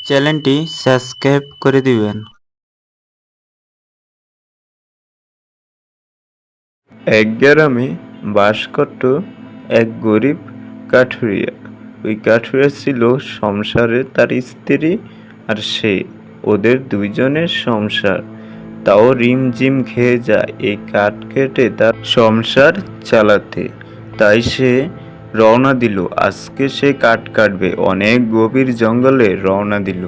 চ্যানেলটি সাবস্ক্রাইব করে দিবেন। এক গ্রামে বাস করত এক গরিব কাঠুরিয়া। ওই কাঠুরিয়া ছিল সংসারে তার স্ত্রী আর সে। ওদের দুইজনের সংসার তাও রিমঝিম খেয়ে যায় এই কাঠ কেটে তার সংসার চালাতে। তাই সে রওনা দিল, আজকে সে কাঠ কাটবে। অনেক গভীর জঙ্গলে রওনা দিল।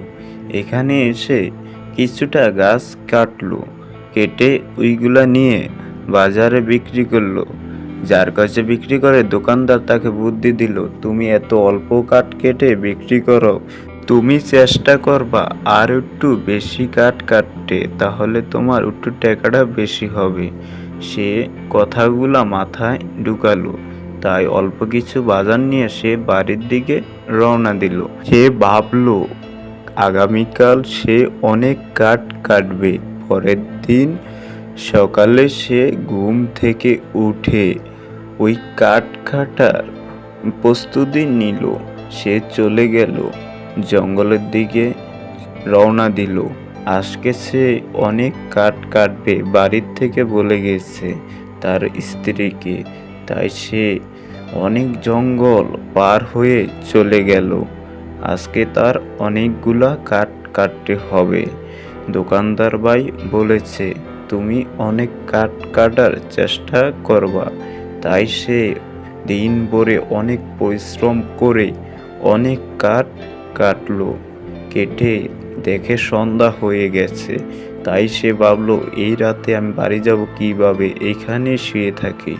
এখানে এসে কিছুটা গাছ কাটলো, কেটে ওইগুলা নিয়ে বাজারে বিক্রি করলো। যার কাছে বিক্রি করে দোকানদার তাকে বুদ্ধি দিল, তুমি এত অল্প কাঠ কেটে বিক্রি করো, তুমি চেষ্টা করবা আর একটু বেশি কাঠ কাটতে, তাহলে তোমার একটু টাকাটা বেশি হবে। সে কথাগুলা মাথায় ঢুকালো, তাই অল্প কিছু বাজার নিয়ে সে বাড়ির দিকে রওনা দিল। সে ভাবলো আগামীকাল সে অনেক কাঠ কাটবে। পরের দিন সকালে সে ঘুম থেকে উঠে ওই কাঠ কাটার প্রস্তুতি নিল। সে চলে গেল জঙ্গলের দিকে, রওনা দিল। আজকে সে অনেক কাঠ কাটবে, বাড়ির থেকে বলে গেছে তার স্ত্রীকে। তাই সে অনেক জঙ্গল পার হয়ে চলে গেল। আজকে তার অনেকগুলা কাঠ কাটতে হবে। দোকানদার ভাই বলেছে তুমি অনেক কাঠ কাটার চেষ্টা করবা। তাই সে দিন ভরে অনেক পরিশ্রম করে অনেক কাঠ কাটলো। কেটে দেখে সন্ধ্যা হয়ে গেছে। তাই সে ভাবলো এই রাতে আমি বাড়ি যাব কিভাবে, এইখানে শুয়ে থাকি।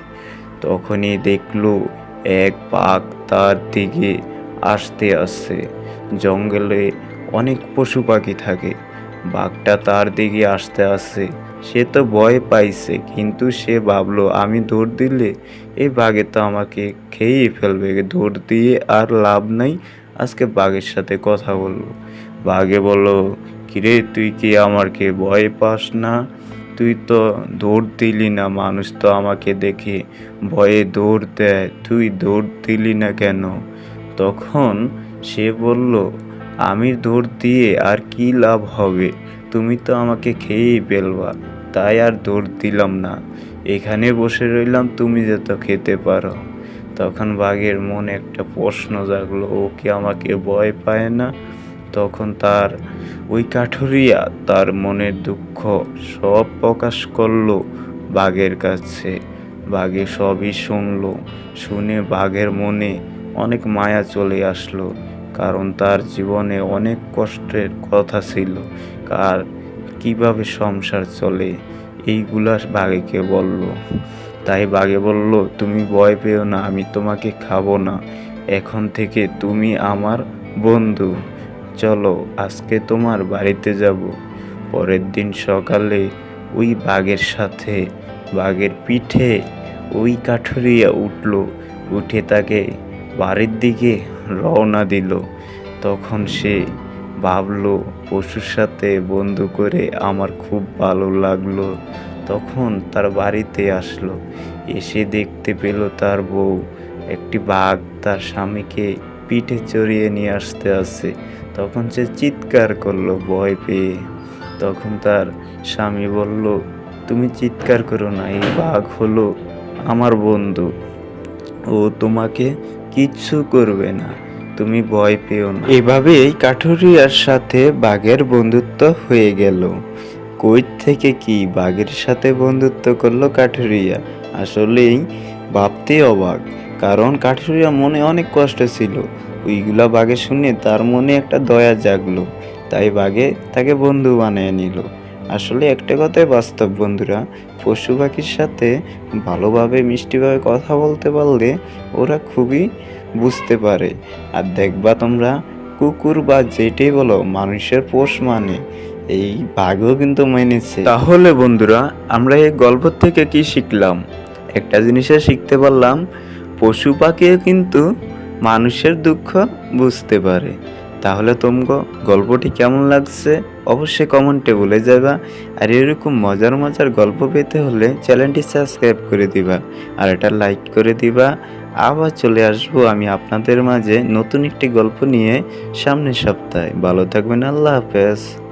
তখনই দেখলো এক বাঘ তার দিকে আসতে আসছে। জঙ্গলে অনেক পশু পাখি থাকে। বাঘটা তার দিকে আসতে আসছে। সে তো ভয় পাইছে, কিন্তু সে ভাবলো আমি দৌড় দিলে এই বাঘে তো আমাকে খেয়েই ফেলবে, দৌড় দিয়ে আর লাভ নাই। আজকে বাঘের সাথে কথা বলবো। বাঘে বলল, কিরে তুই কি আমাকে ভয় পাস না? তুই তো দৌড় দিলি না, মানুষ তো আমাকে দেখে ভয়ে দৌড় দেয়, তুই দৌড় দিলি না কেন? তখন সে বলল, আমি দৌড় দিয়ে আর কি লাভ হবে, তুমি তো আমাকে খেয়েই ফেলবা, তাই আর দৌড় দিলাম না, এখানে বসে রইলাম, তুমি যাতে খেতে পারো। তখন বাঘের মনে একটা প্রশ্ন জাগলো, ও কি আমাকে ভয় পায় না? তখন তার ওই কাঠুরিয়া তার মনের দুঃখ সব প্রকাশ করলো বাঘের কাছে। বাঘে সবই শুনলো। শুনে বাঘের মনে অনেক মায়া চলে আসলো, কারণ তার জীবনে অনেক কষ্টের কথা ছিল। কার কিভাবে সংসার চলে এইগুলা বাঘেকে বলল। তাই বাঘে বলল, তুমি ভয় পেও না, আমি তোমাকে খাবো না, এখন থেকে তুমি আমার বন্ধু, চলো আজকে তোমার বাড়িতে যাব। পরের দিন সকালে ওই বাঘের সাথে বাঘের পিঠে ওই কাঠুরিয়া উঠল, উঠে তাকে বাড়ির দিকে রওনা দিল। তখন সে ভাবলো পশুর সাথে বন্ধু করে আমার খুব ভালো লাগলো। তখন তার বাড়িতে আসলো, এসে দেখতে পেল তার বউ একটি বাঘ তার স্বামীকে পিঠে চড়িয়ে নিয়ে আসতে আসে। তখন সে চিৎকার করলো ভয় পেয়ে। তখন তার স্বামী বলল, তুমি চিৎকার করো না, এই বাঘ হলো আমার বন্ধু, ও তোমাকে কিচ্ছু করবে না, তুমি ভয় পেও না। এভাবেই কাঠুরিয়ার সাথে বাঘের বন্ধুত্ব হয়ে গেল। কই থেকে কি বাঘের সাথে বন্ধুত্ব করলো কাঠুরিয়া, আসলেই ভাবতে অবাক। কারণ কাঠুরিয়া মনে অনেক কষ্ট ছিল, ওইগুলা বাঘে শুনে তার মনে একটা দয়া জাগলো। তাই বাঘে তাকে বন্ধু বানিয়ে নিল। আসলে একটা কথাই বাস্তব বন্ধুরা, পশু পাখির সাথে ভালোভাবে মিষ্টিভাবে কথা বলতে পারলে ওরা খুবই বুঝতে পারে। আর দেখবা তোমরা, কুকুর বা যেটাই বলো মানুষের পোষ মানে, এই বাঘও কিন্তু মেনেছে। তাহলে বন্ধুরা, আমরা এই গল্প থেকে কি শিখলাম? একটা জিনিসে শিখতে পারলাম, পশু পাখিও কিন্তু মানুষের দুঃখ বুঝতে পারে। তাহলে তোমরা গল্পটি কেমন লাগছে অবশ্যই কমেন্টে বলে যাবা। আর এরকম মজার মজার গল্প পেতে হলে চ্যানেলটি সাবস্ক্রাইব করে দিবা, আর এটা লাইক করে দিবা, আবার চলে আসবো আমি আপনাদের মাঝে নতুন একটি গল্প নিয়ে সামনের সপ্তাহে। ভালো থাকবেন, আল্লাহ হাফেজ।